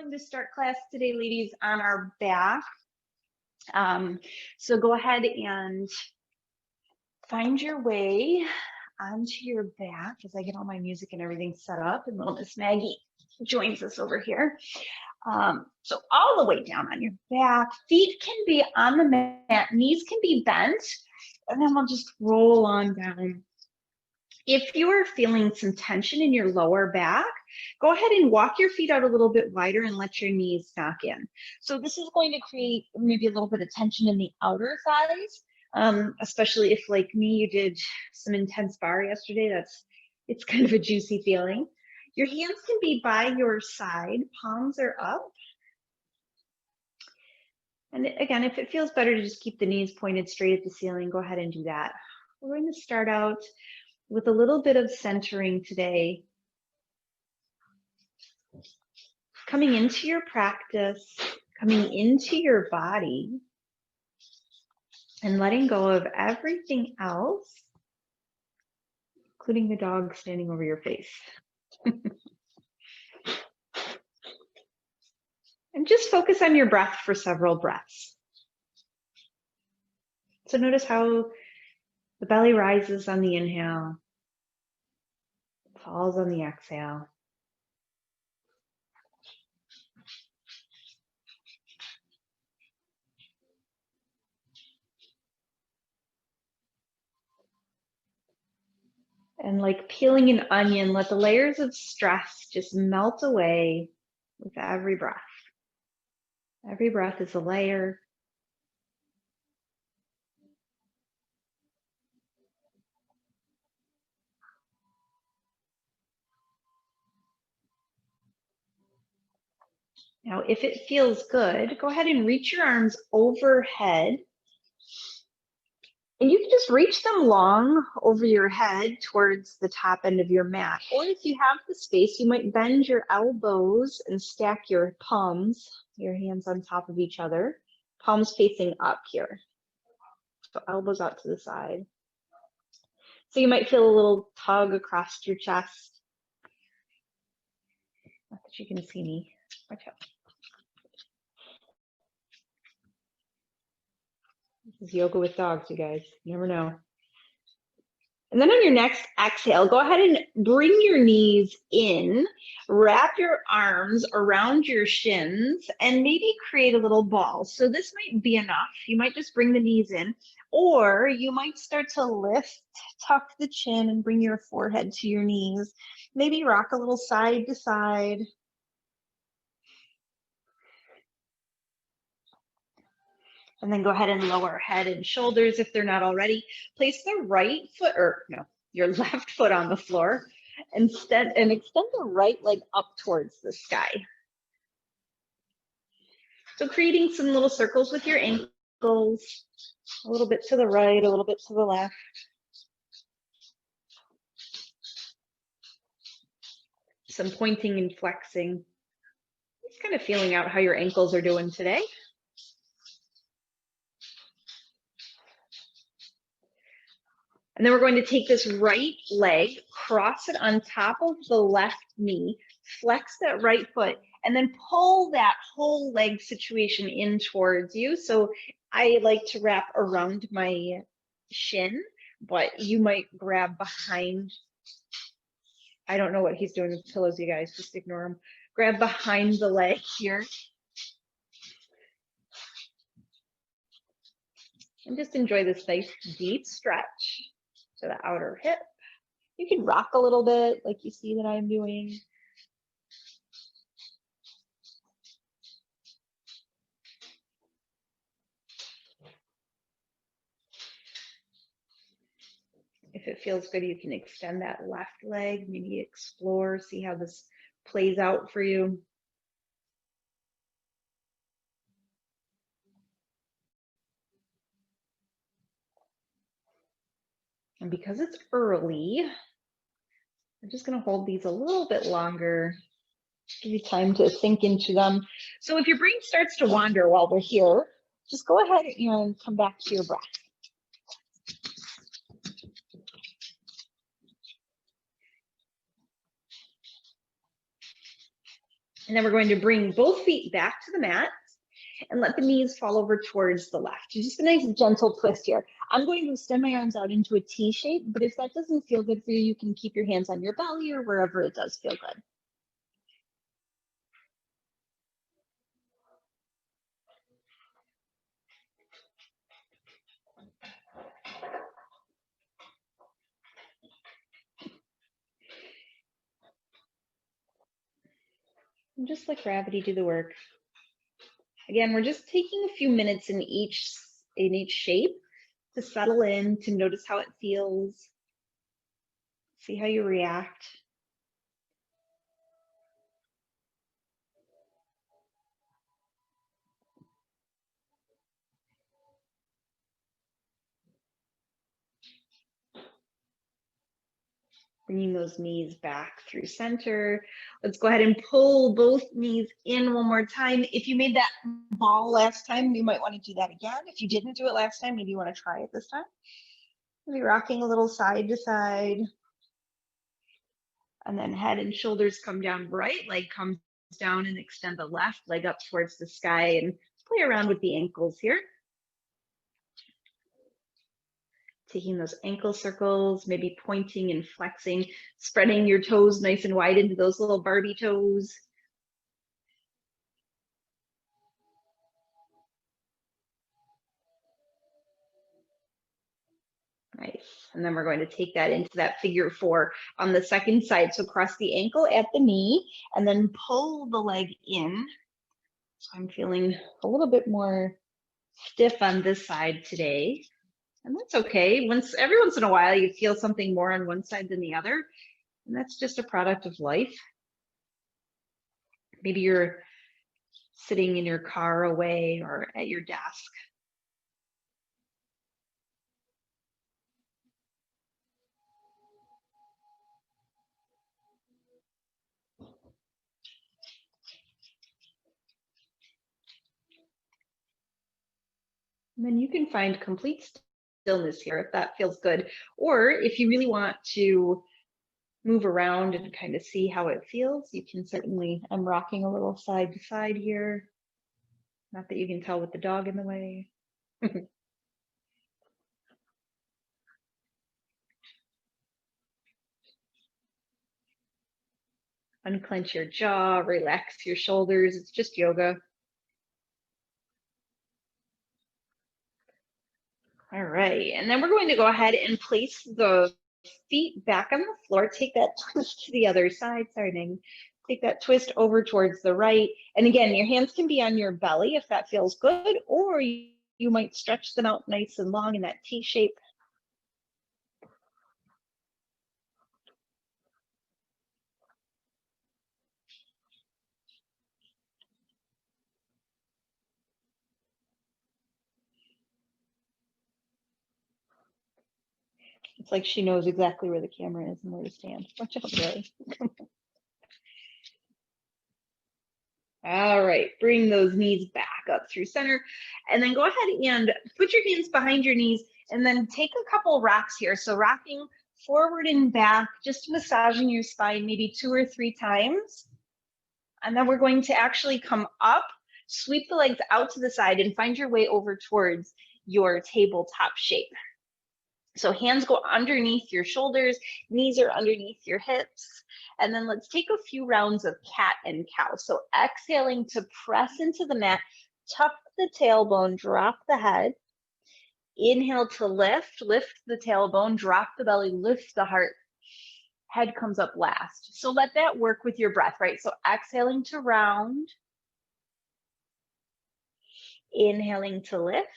going to start class today, ladies, on our back. So go ahead and find your way onto your back as I get all my music and everything set up, and little Miss Maggie joins us over here. So all the way down on your back, feet can be on the mat, knees can be bent, and then we'll just roll on down. If you are feeling some tension in your lower back, go ahead and walk your feet out a little bit wider and let your knees knock in. So this is going to create maybe a little bit of tension in the outer thighs, especially if, like me, you did some intense bar yesterday. It's kind of a juicy feeling. Your hands can be by your side, palms are up. And again, if it feels better to just keep the knees pointed straight at the ceiling, go ahead and do that. We're going to start out with a little bit of centering today. Coming into your practice, coming into your body, and letting go of everything else, including the dog standing over your face. And just focus on your breath for several breaths. So notice how the belly rises on the inhale, falls on the exhale. And like peeling an onion, let the layers of stress just melt away with every breath. Every breath is a layer. Now, if it feels good, go ahead and reach your arms overhead. And you can just reach them long over your head towards the top end of your mat. Or if you have the space, you might bend your elbows and stack your palms, your hands on top of each other, palms facing up here. So elbows out to the side. So you might feel a little tug across your chest. Not that you can see me. Watch out. This is yoga with dogs, you guys. You never know. And then on your next exhale, go ahead and bring your knees in, wrap your arms around your shins, and maybe create a little ball. So this might be enough. You might just bring the knees in, or you might start to lift, tuck the chin, and bring your forehead to your knees. Maybe rock a little side to side. And then go ahead and lower head and shoulders if they're not already. Place the right foot, or no, your left foot on the floor, and extend the right leg up towards the sky. So creating some little circles with your ankles, a little bit to the right, a little bit to the left. Some pointing and flexing. Just kind of feeling out how your ankles are doing today. And then we're going to take this right leg, cross it on top of the left knee, flex that right foot, and then pull that whole leg situation in towards you. So I like to wrap around my shin, but you might grab behind. I don't know what he's doing with pillows, you guys, just ignore him. Grab behind the leg here. And just enjoy this nice deep stretch to the outer hip. You can rock a little bit like you see that I'm doing. If it feels good, you can extend that left leg, maybe explore, see how this plays out for you. And because it's early, I'm just going to hold these a little bit longer, give you time to sink into them. So if your brain starts to wander while we're here, just go ahead and come back to your breath. And then we're going to bring both feet back to the mat and let the knees fall over towards the left. Just a nice gentle twist here. I'm going to extend my arms out into a T shape, but if that doesn't feel good for you, you can keep your hands on your belly or wherever it does feel good. And just let gravity do the work. Again, we're just taking a few minutes in each shape to settle in, to notice how it feels, see how you react. Bringing those knees back through center. Let's go ahead and pull both knees in one more time. If you made that ball last time, you might want to do that again. If you didn't do it last time, maybe you want to try it this time. Maybe rocking a little side to side. And then head and shoulders come down, right leg comes down, and extend the left leg up towards the sky, and play around with the ankles here. Taking those ankle circles, maybe pointing and flexing, spreading your toes nice and wide into those little Barbie toes. Nice. And then we're going to take that into that figure 4 on the second side. So cross the ankle at the knee and then pull the leg in. So I'm feeling a little bit more stiff on this side today. And that's okay. Every once in a while, you feel something more on one side than the other. And that's just a product of life. Maybe you're sitting in your car away or at your desk. And then you can find complete stillness here if that feels good. Or if you really want to move around and kind of see how it feels, you can certainly, I'm rocking a little side to side here. Not that you can tell with the dog in the way. Unclench your jaw, relax your shoulders. It's just yoga. All right, and then we're going to go ahead and place the feet back on the floor. Take that twist to the other side. Sorry, Ning. Take that twist over towards the right. And again, your hands can be on your belly if that feels good, or you might stretch them out nice and long in that T shape. It's like she knows exactly where the camera is and where to stand. Watch out, Billy. All right, bring those knees back up through center, and then go ahead and put your hands behind your knees, and then take a couple rocks here. So rocking forward and back, just massaging your spine maybe 2 or 3 times. And then we're going to actually come up, sweep the legs out to the side, and find your way over towards your tabletop shape. So hands go underneath your shoulders, knees are underneath your hips. And then let's take a few rounds of cat and cow. So exhaling to press into the mat, tuck the tailbone, drop the head. Inhale to lift the tailbone, drop the belly, lift the heart. Head comes up last. So let that work with your breath, right? So exhaling to round. Inhaling to lift.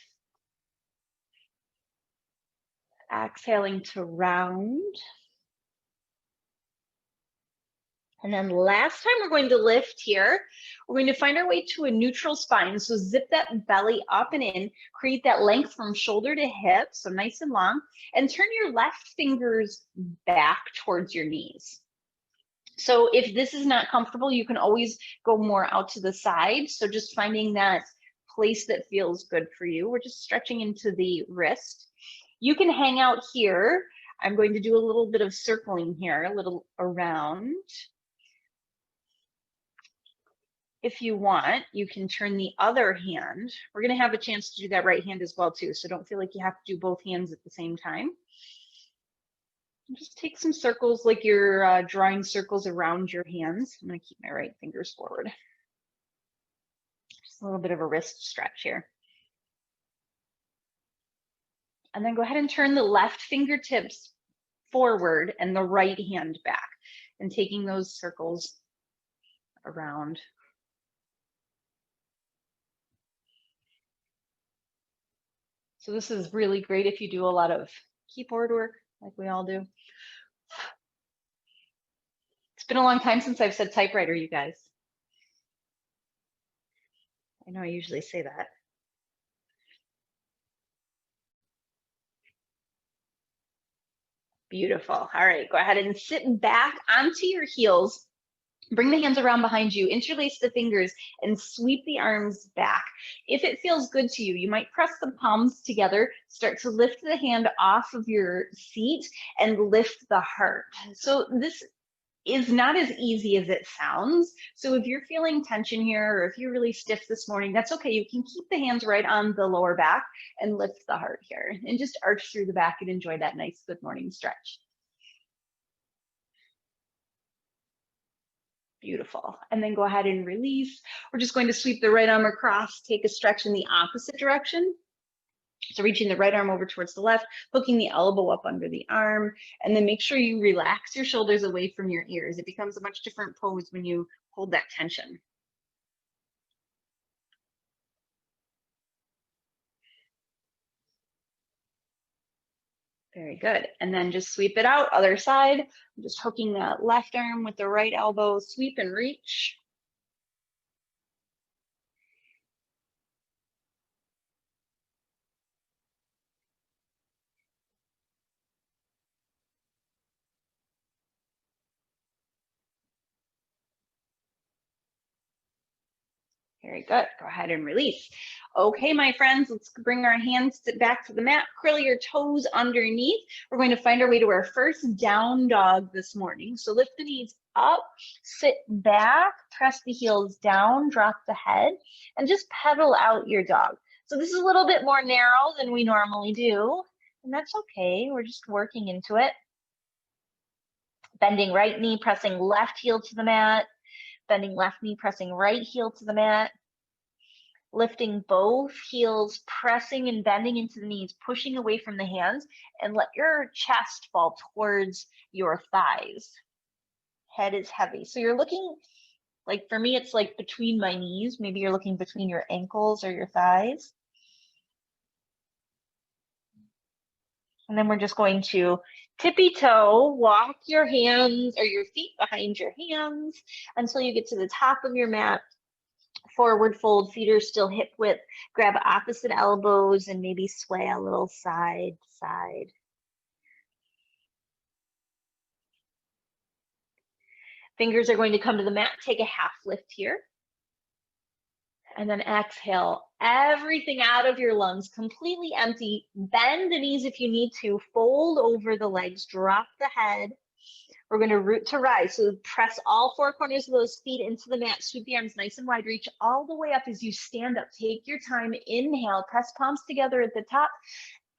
Exhaling to round. And then last time we're going to lift here, we're going to find our way to a neutral spine. So zip that belly up and in, create that length from shoulder to hip, so nice and long, and turn your left fingers back towards your knees. So if this is not comfortable, you can always go more out to the side. So just finding that place that feels good for you. We're just stretching into the wrist. You can hang out here. I'm going to do a little bit of circling here, a little around. If you want, you can turn the other hand. We're going to have a chance to do that right hand as well too, so don't feel like you have to do both hands at the same time. Just take some circles like you're drawing circles around your hands. I'm going to keep my right fingers forward. Just a little bit of a wrist stretch here. And then go ahead and turn the left fingertips forward and the right hand back, and taking those circles around. So this is really great if you do a lot of keyboard work like we all do. It's been a long time since I've said typewriter, you guys. I know I usually say that. Beautiful. All right, go ahead and sit back onto your heels. Bring the hands around behind you, interlace the fingers, and sweep the arms back. If it feels good to you, you might press the palms together, start to lift the hand off of your seat, and lift the heart. So this is not as easy as it sounds. So if you're feeling tension here, or if you're really stiff this morning, that's okay. You can keep the hands right on the lower back and lift the heart here, and just arch through the back and enjoy that nice good morning stretch. Beautiful. And then go ahead and release. We're just going to sweep the right arm across, take a stretch in the opposite direction. So reaching the right arm over towards the left, hooking the elbow up under the arm, and then make sure you relax your shoulders away from your ears. It becomes a much different pose when you hold that tension. Very good. And then just sweep it out, other side. I'm just hooking the left arm with the right elbow, sweep and reach. Very good. Go ahead and release. Okay, my friends, let's bring our hands back to the mat. Curl your toes underneath. We're going to find our way to our first down dog this morning. So lift the knees up, sit back, press the heels down, drop the head, and just pedal out your dog. So this is a little bit more narrow than we normally do, and that's okay. We're just working into it. Bending right knee, pressing left heel to the mat. Bending left knee, pressing right heel to the mat. Lifting both heels, pressing and bending into the knees, pushing away from the hands, and let your chest fall towards your thighs. Head is heavy. So you're looking, like for me, it's like between my knees. Maybe you're looking between your ankles or your thighs. And then we're just going to tippy toe, walk your hands or your feet behind your hands until you get to the top of your mat. Forward fold, feet are still hip width. Grab opposite elbows and maybe sway a little side to side. Fingers are going to come to the mat. Take a half lift here. And then exhale everything out of your lungs, completely empty. Bend the knees if you need to. Fold over the legs, drop the head. We're going to root to rise. So press all four corners of those feet into the mat. Sweep the arms nice and wide. Reach all the way up as you stand up. Take your time. Inhale. Press palms together at the top.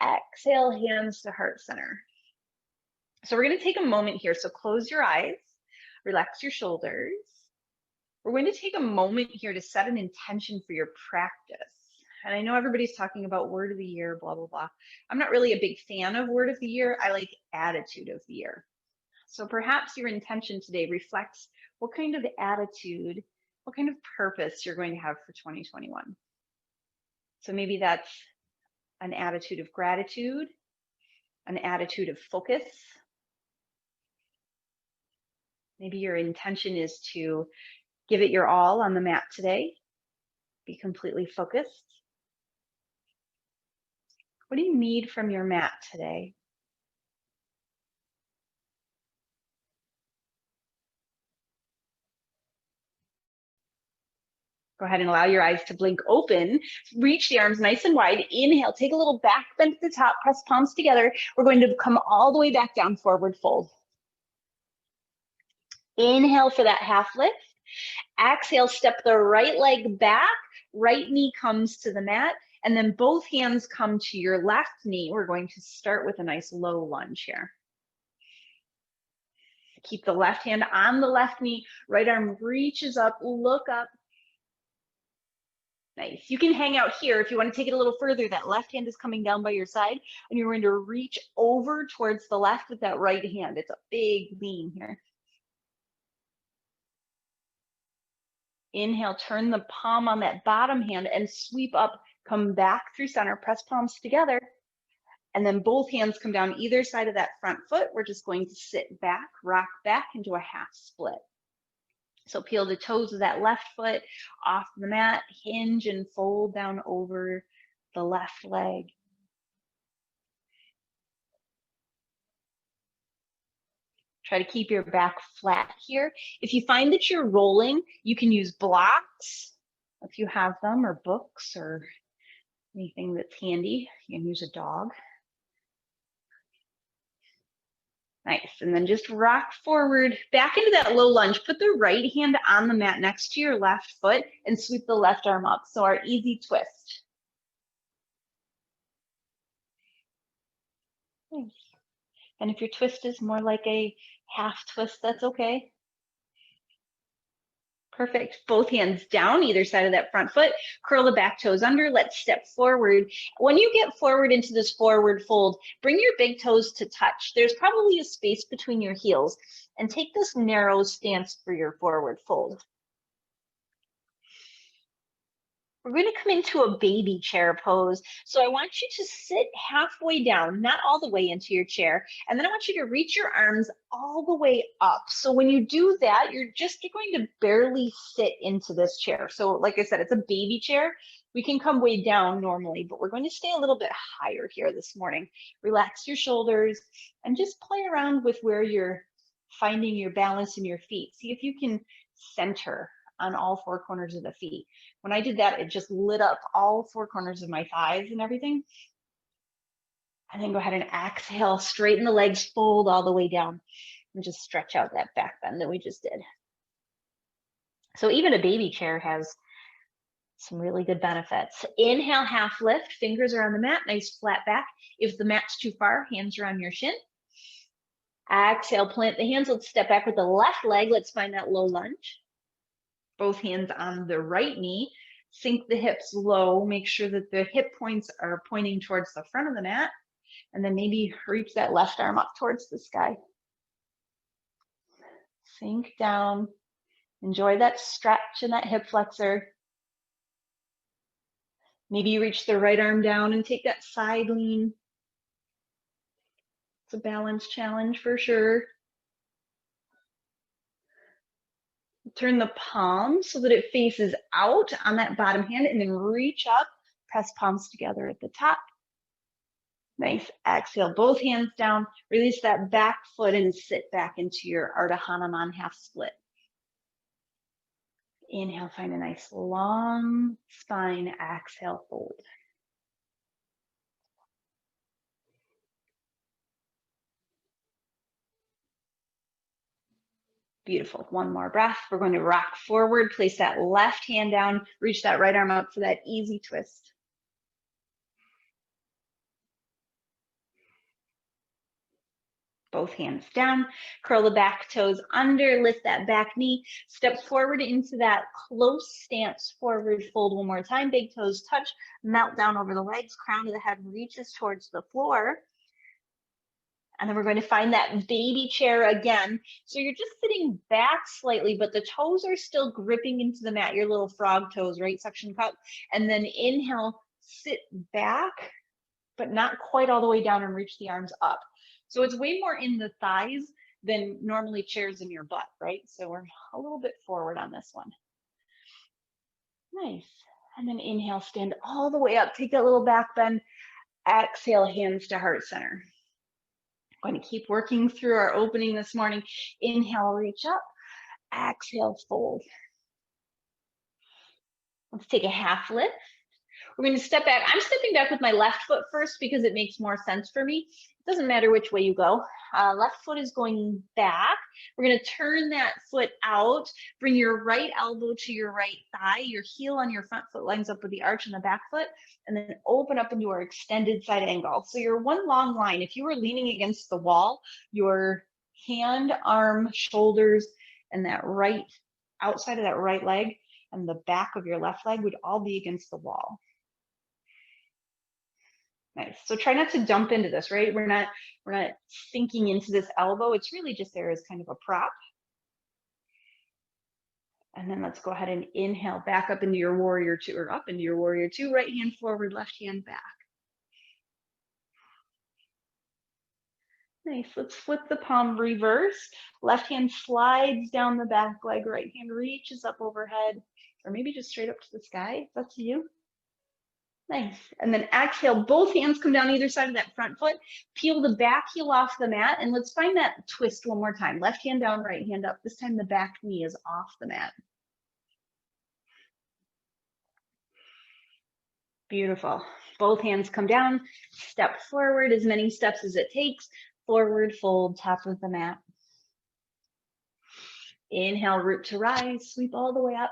Exhale, hands to heart center. So we're going to take a moment here. So close your eyes. Relax your shoulders. We're going to take a moment here to set an intention for your practice. And I know everybody's talking about word of the year, blah, blah, blah. I'm not really a big fan of word of the year. I like attitude of the year. So perhaps your intention today reflects what kind of attitude, what kind of purpose you're going to have for 2021. So maybe that's an attitude of gratitude, an attitude of focus. Maybe your intention is to give it your all on the mat today. Be completely focused. What do you need from your mat today? Go ahead and allow your eyes to blink open. Reach the arms nice and wide. Inhale, take a little back bend at the top, press palms together. We're going to come all the way back down, forward fold. Inhale for that half lift. Exhale, step the right leg back, right knee comes to the mat, and then both hands come to your left knee. We're going to start with a nice low lunge here. Keep the left hand on the left knee, right arm reaches up, look up. Nice. You can hang out here if you want to take it a little further. That left hand is coming down by your side, and you're going to reach over towards the left with that right hand. It's a big lean here. Inhale, turn the palm on that bottom hand and sweep up, come back through center, press palms together. And then both hands come down either side of that front foot. We're just going to sit back, rock back into a half split. So peel the toes of that left foot off the mat, hinge and fold down over the left leg. Try to keep your back flat here. If you find that you're rolling, you can use blocks if you have them, or books, or anything that's handy. You can use a dog. Nice, and then just rock forward, back into that low lunge. Put the right hand on the mat next to your left foot and sweep the left arm up. So our easy twist. Nice. And if your twist is more like a half twist, that's okay. Perfect. Both hands down either side of that front foot. Curl the back toes under. Let's step forward. When you get forward into this forward fold, bring your big toes to touch. There's probably a space between your heels, and take this narrow stance for your forward fold. We're going to come into a baby chair pose. So I want you to sit halfway down, not all the way into your chair. And then I want you to reach your arms all the way up. So when you do that, you're going to barely sit into this chair. So like I said, it's a baby chair. We can come way down normally, but we're going to stay a little bit higher here this morning. Relax your shoulders and just play around with where you're finding your balance in your feet. See if you can center on all four corners of the feet. When I did that, it just lit up all four corners of my thighs and everything. And then go ahead and exhale, straighten the legs, fold all the way down, and just stretch out that back bend that we just did. So even a baby chair has some really good benefits. Inhale, half lift, fingers are on the mat, nice flat back. If the mat's too far, hands are on your shin. Exhale, plant the hands. Let's step back with the left leg. Let's find that low lunge. Both hands on the right knee, sink the hips low, make sure that the hip points are pointing towards the front of the mat, and then maybe reach that left arm up towards the sky. Sink down, enjoy that stretch in that hip flexor. Maybe you reach the right arm down and take that side lean. It's a balance challenge for sure. Turn the palm so that it faces out on that bottom hand, and then reach up, press palms together at the top. Nice. Exhale, both hands down, release that back foot and sit back into your Ardha Hanuman half split. Inhale, find a nice long spine. Exhale, fold. Beautiful. One more breath. We're going to rock forward, place that left hand down, reach that right arm up for that easy twist. Both hands down, curl the back toes under, lift that back knee, step forward into that close stance, forward fold one more time, big toes touch, melt down over the legs, crown of the head reaches towards the floor. And then we're going to find that baby chair again. So you're just sitting back slightly, but the toes are still gripping into the mat, your little frog toes, right? Suction cup. And then inhale, sit back, but not quite all the way down, and reach the arms up. So it's way more in the thighs than normally chairs in your butt, right? So we're a little bit forward on this one. Nice. And then inhale, stand all the way up. Take that little back bend. Exhale, hands to heart center. Going to keep working through our opening this morning. Inhale, reach up. Exhale, fold. Let's take a half lift. We're going to step back. I'm stepping back with my left foot first because it makes more sense for me. It's Doesn't matter which way you go. Left foot is going back. We're going to turn that foot out. Bring your right elbow to your right thigh. Your heel on your front foot lines up with the arch on the back foot, and then open up into our extended side angle. So you're one long line. If you were leaning against the wall, your hand, arm, shoulders, and that right outside of that right leg and the back of your left leg would all be against the wall. Nice. So try not to dump into this, right? We're not sinking into this elbow. It's really just there as kind of a prop. And then let's go ahead and inhale back up into your warrior two, or up into your warrior two, right hand forward, left hand back. Nice. Let's flip the palm reverse. Left hand slides down the back leg, right hand reaches up overhead, or maybe just straight up to the sky. It's up to you. Nice. And then exhale, both hands come down either side of that front foot. Peel the back heel off the mat, and let's find that twist one more time. Left hand down, right hand up. This time the back knee is off the mat. Beautiful. Both hands come down, step forward, as many steps as it takes. Forward fold, top of the mat. Inhale, root to rise, sweep all the way up.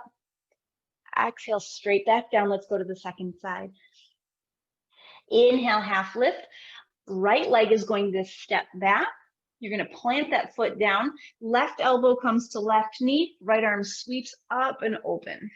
Exhale, straight back down. Let's go to the second side. Inhale, half lift. Right leg is going to step back. You're going to plant that foot down. Left elbow comes to left knee. Right arm sweeps up and open.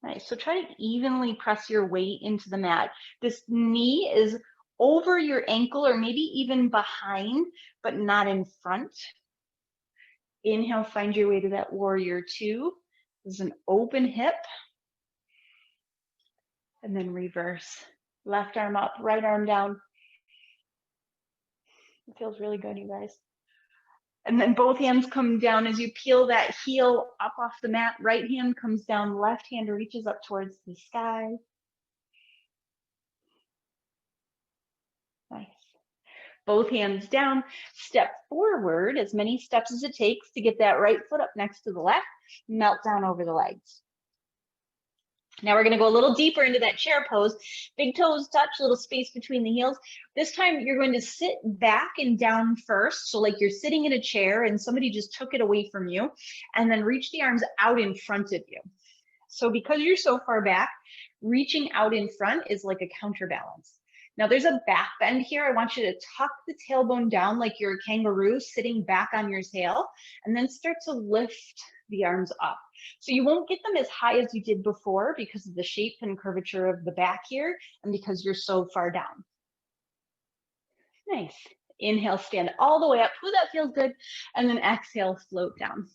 Nice. So try to evenly press your weight into the mat. This knee is over your ankle or maybe even behind, but not in front. Inhale, find your way to that warrior two. This is an open hip. And then reverse. Left arm up, right arm down. It feels really good, you guys. And then both hands come down as you peel that heel up off the mat. Right hand comes down, left hand reaches up towards the sky. Nice. Both hands down, step forward, as many steps as it takes to get that right foot up next to the left, melt down over the legs. Now we're going to go a little deeper into that chair pose. Big toes touch, little space between the heels. This time you're going to sit back and down first. So like you're sitting in a chair and somebody just took it away from you, and then reach the arms out in front of you. So because you're so far back, reaching out in front is like a counterbalance. Now there's a back bend here. I want you to tuck the tailbone down like you're a kangaroo sitting back on your tail, and then start to lift the arms up. So you won't get them as high as you did before because of the shape and curvature of the back here and because you're so far down. Nice. Inhale, stand all the way up. Ooh, that feels good. And then exhale, float down.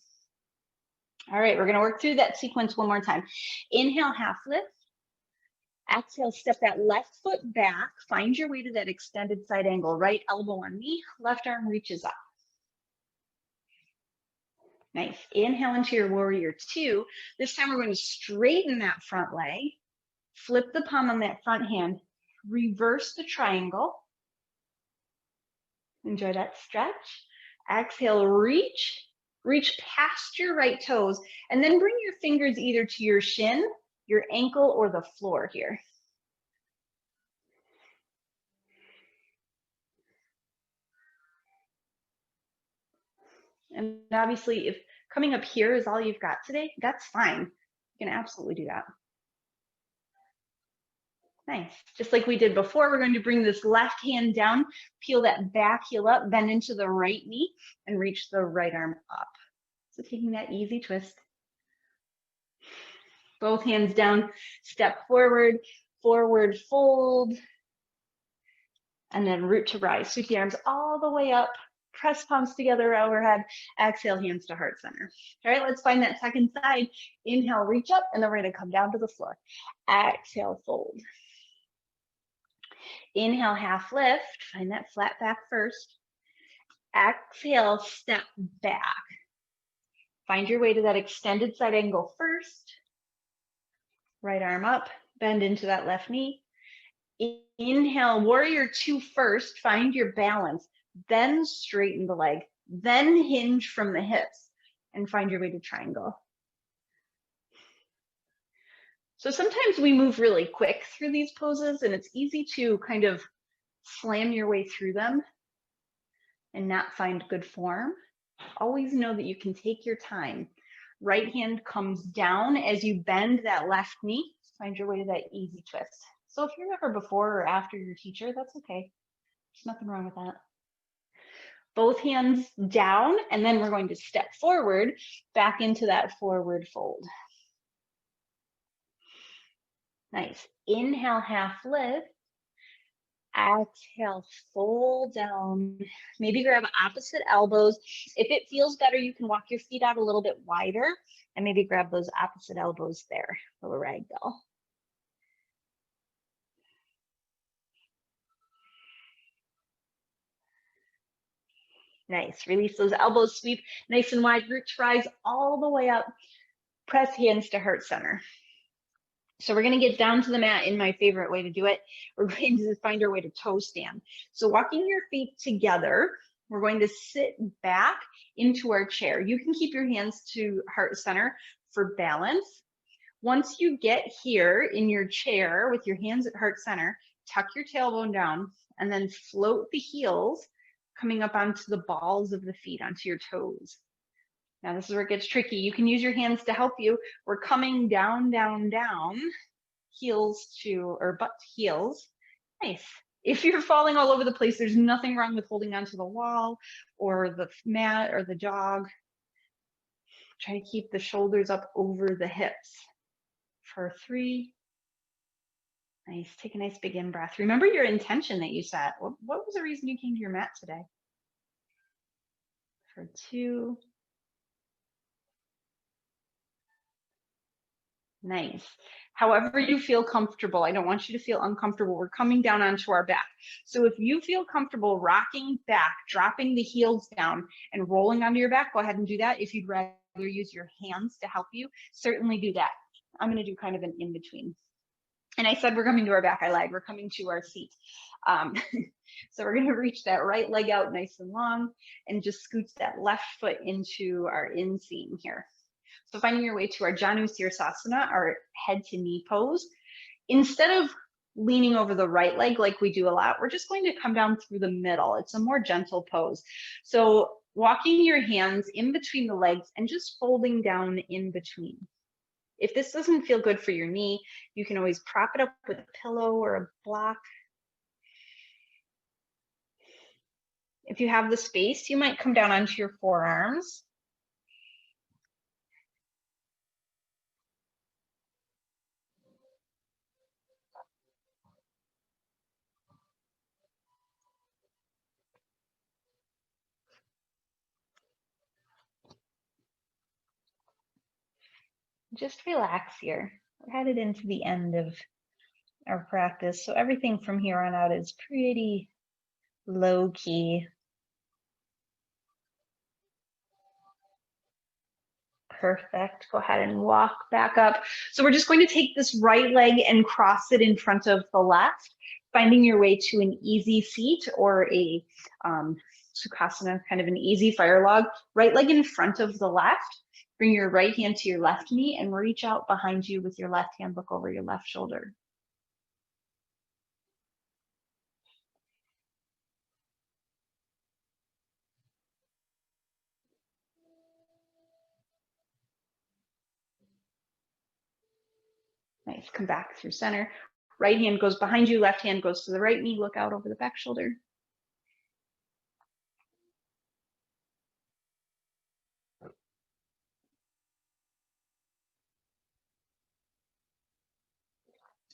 All right, we're going to work through that sequence one more time. Inhale, half lift. Exhale, step that left foot back. Find your way to that extended side angle. Right elbow on knee, left arm reaches up. Nice. Inhale into your warrior two. This time we're going to straighten that front leg. Flip the palm on that front hand. Reverse the triangle. Enjoy that stretch. Exhale, reach past your right toes, and then bring your fingers either to your shin, your ankle, or the floor here. And obviously, if coming up here is all you've got today, that's fine. You can absolutely do that. Nice. Just like we did before, we're going to bring this left hand down, peel that back heel up, bend into the right knee, and reach the right arm up. So taking that easy twist. Both hands down, step forward, forward fold, and then root to rise. Sweep the arms all the way up, press palms together overhead, exhale, hands to heart center. All right, let's find that second side. Inhale, reach up, and then we're going to come down to the floor. Exhale, fold. Inhale, half lift, find that flat back first. Exhale, step back. Find your way to that extended side angle first. Right arm up, bend into that left knee. Inhale, warrior two first, find your balance, then straighten the leg, then hinge from the hips, and find your way to triangle. So sometimes we move really quick through these poses and it's easy to kind of slam your way through them and not find good form. Always know that you can take your time. Right hand comes down as you bend that left knee. Find your way to that easy twist. So if you're ever before or after your teacher, that's okay. There's nothing wrong with that. Both hands down, and then we're going to step forward back into that forward fold. Nice. Inhale, half lift. Exhale, fold down. Maybe grab opposite elbows. If it feels better, you can walk your feet out a little bit wider and maybe grab those opposite elbows there, little ragdoll. Nice. Release those elbows, sweep nice and wide, root to rise all the way up. Press hands to heart center. So we're going to get down to the mat in my favorite way to do it. We're going to find our way to toe stand. So walking your feet together, we're going to sit back into our chair. You can keep your hands to heart center for balance. Once you get here in your chair with your hands at heart center, tuck your tailbone down and then float the heels coming up onto the balls of the feet, onto your toes. Now this is where it gets tricky. You can use your hands to help you. We're coming down, down, down, heels to, or butt to heels. Nice. If you're falling all over the place, there's nothing wrong with holding onto the wall or the mat or the dog. Try to keep the shoulders up over the hips. For 3. Nice. Take a nice big in breath. Remember your intention that you set. What was the reason you came to your mat today? For 2. Nice. However you feel comfortable. I don't want you to feel uncomfortable. We're coming down onto our back. So if you feel comfortable rocking back, dropping the heels down and rolling onto your back, go ahead and do that. If you'd rather use your hands to help you, certainly do that. I'm going to do kind of an in-between. And I said we're coming to our back. I lied. We're coming to our seat. So we're going to reach that right leg out nice and long and just scooch that left foot into our inseam here. So finding your way to our Janu Sirsasana, our head to knee pose. Instead of leaning over the right leg like we do a lot, we're just going to come down through the middle. It's a more gentle pose. So walking your hands in between the legs and just folding down in between. If this doesn't feel good for your knee, you can always prop it up with a pillow or a block. If you have the space, you might come down onto your forearms. Just relax here. We're headed into the end of our practice, so everything from here on out is pretty low key. Perfect. Go ahead and walk back up. So we're just going to take this right leg and cross it in front of the left, finding your way to an easy seat or a Sukhasana, kind of an easy fire log. Right leg in front of the left. Bring your right hand to your left knee and reach out behind you with your left hand. Look over your left shoulder. Nice. Come back through center. Right hand goes behind you, left hand goes to the right knee. Look out over the back shoulder.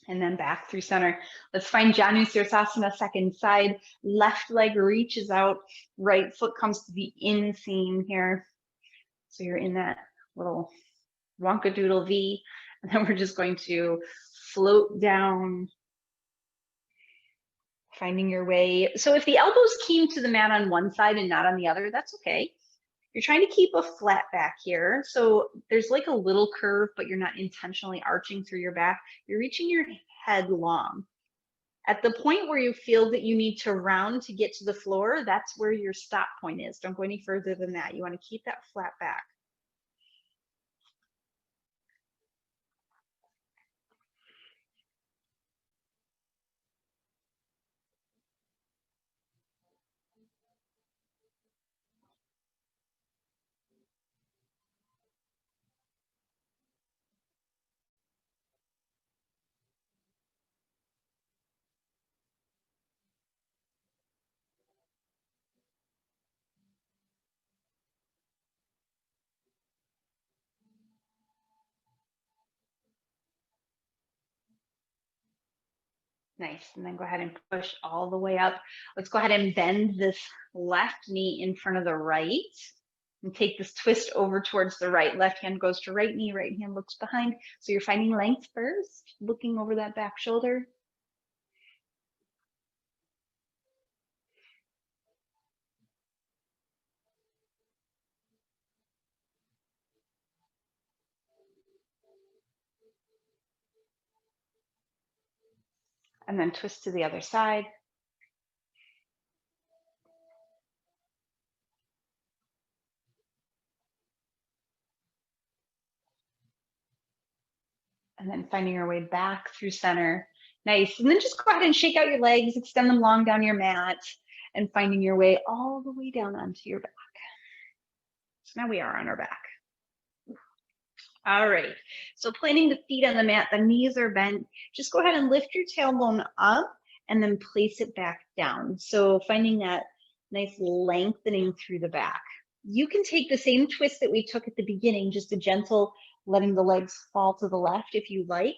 And then back through center. Let's find Janu Sirsasana, second side. Left leg reaches out, right foot comes to the inseam here. So you're in that little wonkadoodle V. And then we're just going to float down, finding your way. So if the elbows came to the mat on one side and not on the other, that's okay. You're trying to keep a flat back here. So there's like a little curve, but you're not intentionally arching through your back. You're reaching your head long. At the point where you feel that you need to round to get to the floor, that's where your stop point is. Don't go any further than that. You want to keep that flat back. Nice. And then go ahead and push all the way up. Let's go ahead and bend this left knee in front of the right and take this twist over towards the right. Left hand goes to right knee, right hand looks behind. So you're finding length first, looking over that back shoulder. And then twist to the other side. And then finding your way back through center. Nice. And then just go ahead and shake out your legs, extend them long down your mat, and finding your way all the way down onto your back. So now we are on our back. All right. So planting the feet on the mat, the knees are bent. Just go ahead and lift your tailbone up and then place it back down. So finding that nice lengthening through the back. You can take the same twist that we took at the beginning, just a gentle letting the legs fall to the left if you like.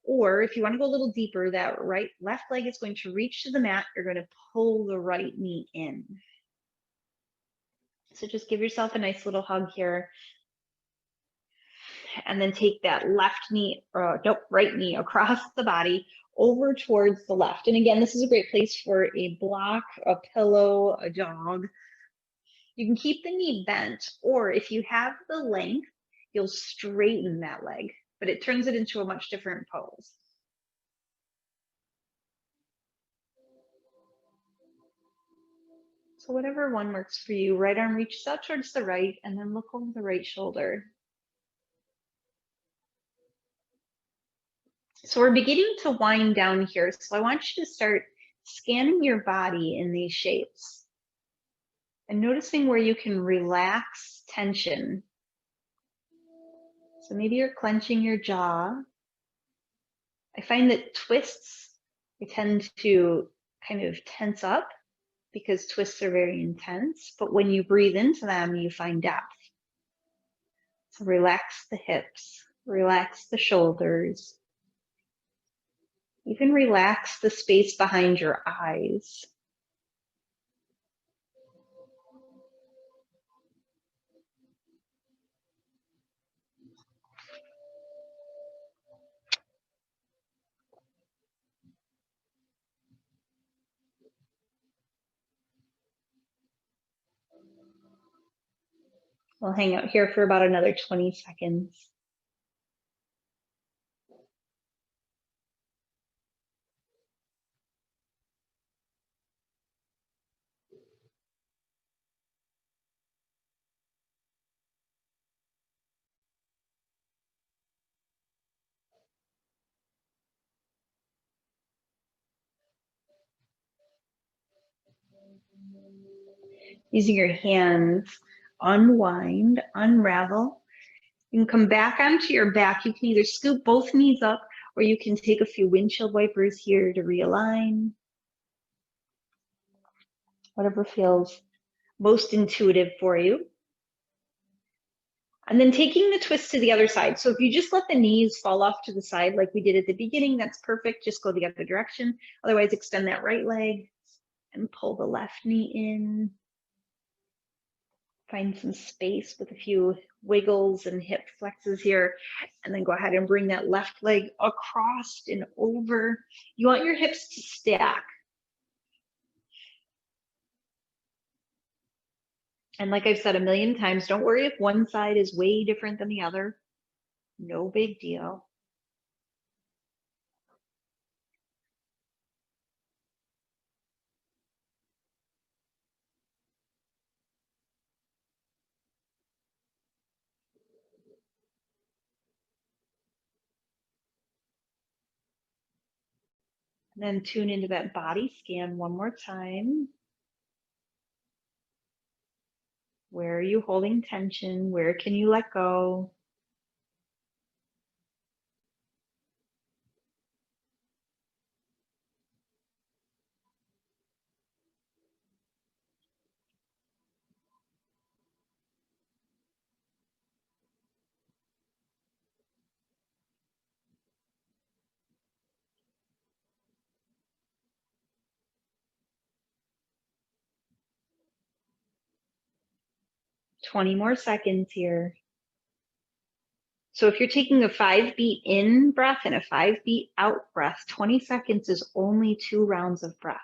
Or if you want to go a little deeper, that left leg is going to reach to the mat. You're going to pull the right knee in. So just give yourself a nice little hug here. And then take that right knee across the body over towards the left. And again, this is a great place for a block, a pillow, a dog. You can keep the knee bent, or if you have the length, you'll straighten that leg, but it turns it into a much different pose. So whatever one works for you, right arm reaches out towards the right, and then look over the right shoulder. So we're beginning to wind down here. So I want you to start scanning your body in these shapes and noticing where you can relax tension. So maybe you're clenching your jaw. I find that twists, I tend to kind of tense up because twists are very intense, but when you breathe into them, you find depth. So relax the hips, relax the shoulders, even relax the space behind your eyes. We'll hang out here for about another 20 seconds. Using your hands, unwind, unravel. You can come back onto your back. You can either scoop both knees up, or you can take a few windshield wipers here to realign. Whatever feels most intuitive for you. And then taking the twist to the other side. So if you just let the knees fall off to the side like we did at the beginning, that's perfect. Just go the other direction. Otherwise, extend that right leg and pull the left knee in. Find some space with a few wiggles and hip flexes here. And then go ahead and bring that left leg across and over. You want your hips to stack. And like I've said a million times, don't worry if one side is way different than the other. No big deal. And then tune into that body scan one more time. Where are you holding tension? Where can you let go? 20 more seconds here. So if you're taking a 5-beat in breath and a 5-beat out breath, 20 seconds is only 2 rounds of breath.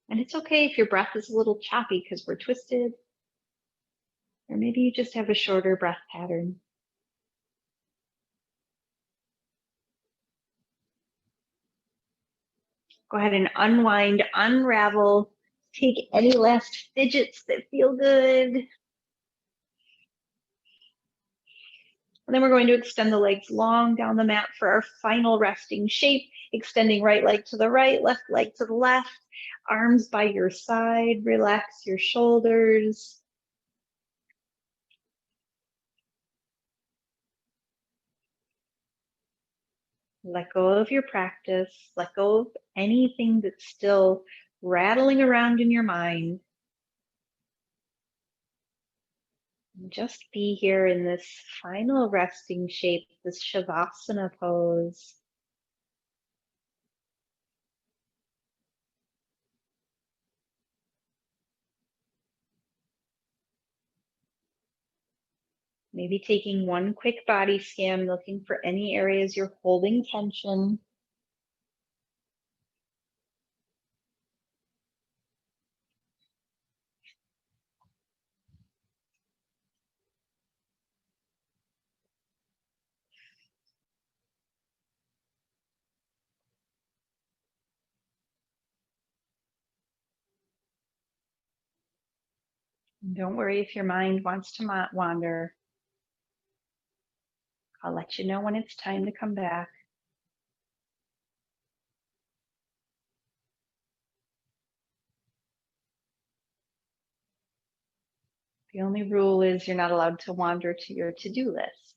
And it's okay if your breath is a little choppy because we're twisted, or maybe you just have a shorter breath pattern. Go ahead and unwind, unravel, take any last fidgets that feel good. And then we're going to extend the legs long down the mat for our final resting shape, extending right leg to the right, left leg to the left, arms by your side, relax your shoulders. Let go of your practice, let go of anything that's still rattling around in your mind. Just be here in this final resting shape, this Shavasana pose. Maybe taking one quick body scan, looking for any areas you're holding tension. Don't worry if your mind wants to wander. I'll let you know when it's time to come back. The only rule is you're not allowed to wander to your to-do list.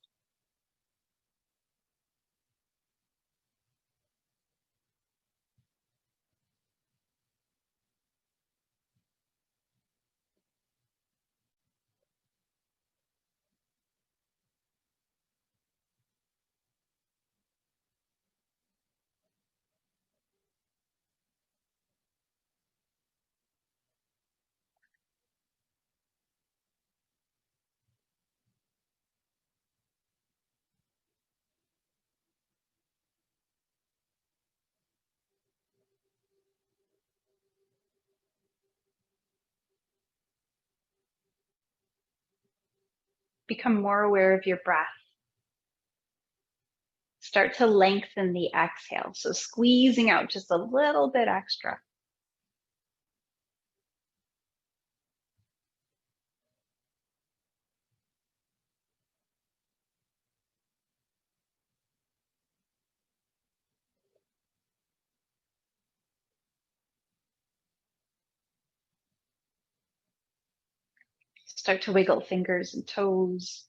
Become more aware of your breath. Start to lengthen the exhale, so squeezing out just a little bit extra. Start to wiggle fingers and toes.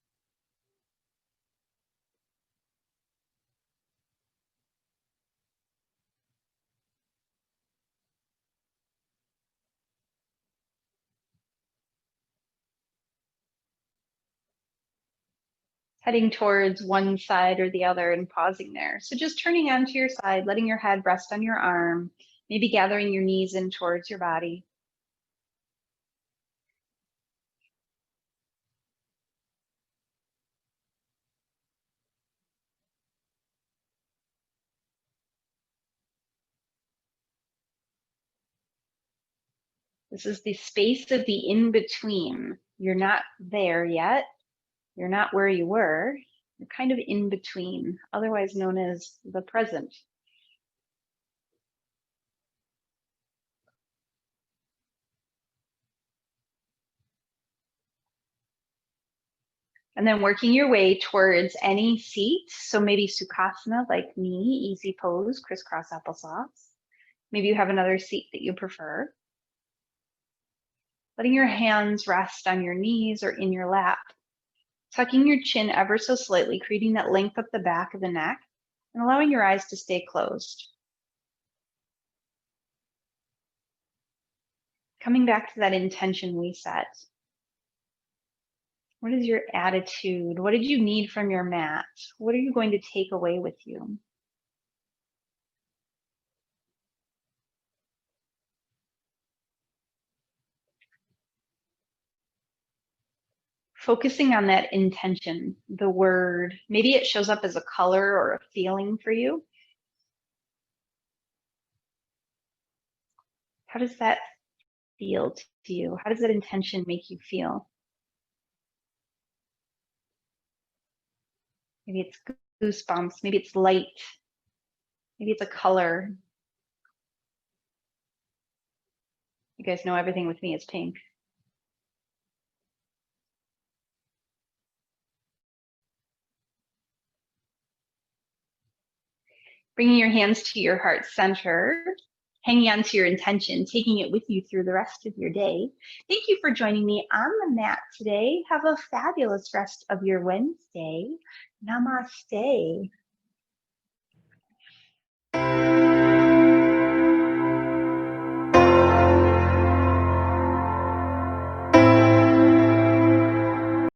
Heading towards one side or the other and pausing there. So just turning onto your side, letting your head rest on your arm, maybe gathering your knees in towards your body. This is the space of the in-between. You're not there yet. You're not where you were. You're kind of in between, otherwise known as the present. And then working your way towards any seat. So maybe Sukhasana, like me, easy pose, crisscross applesauce. Maybe you have another seat that you prefer. Letting your hands rest on your knees or in your lap. Tucking your chin ever so slightly, creating that length up the back of the neck, and allowing your eyes to stay closed. Coming back to that intention we set. What is your attitude? What did you need from your mat? What are you going to take away with you? Focusing on that intention, the word, maybe it shows up as a color or a feeling for you. How does that feel to you? How does that intention make you feel? Maybe it's goosebumps, maybe it's light, maybe it's a color. You guys know everything with me is pink. Bringing your hands to your heart center, hanging on to your intention, taking it with you through the rest of your day. Thank you for joining me on the mat today. Have a fabulous rest of your Wednesday. Namaste.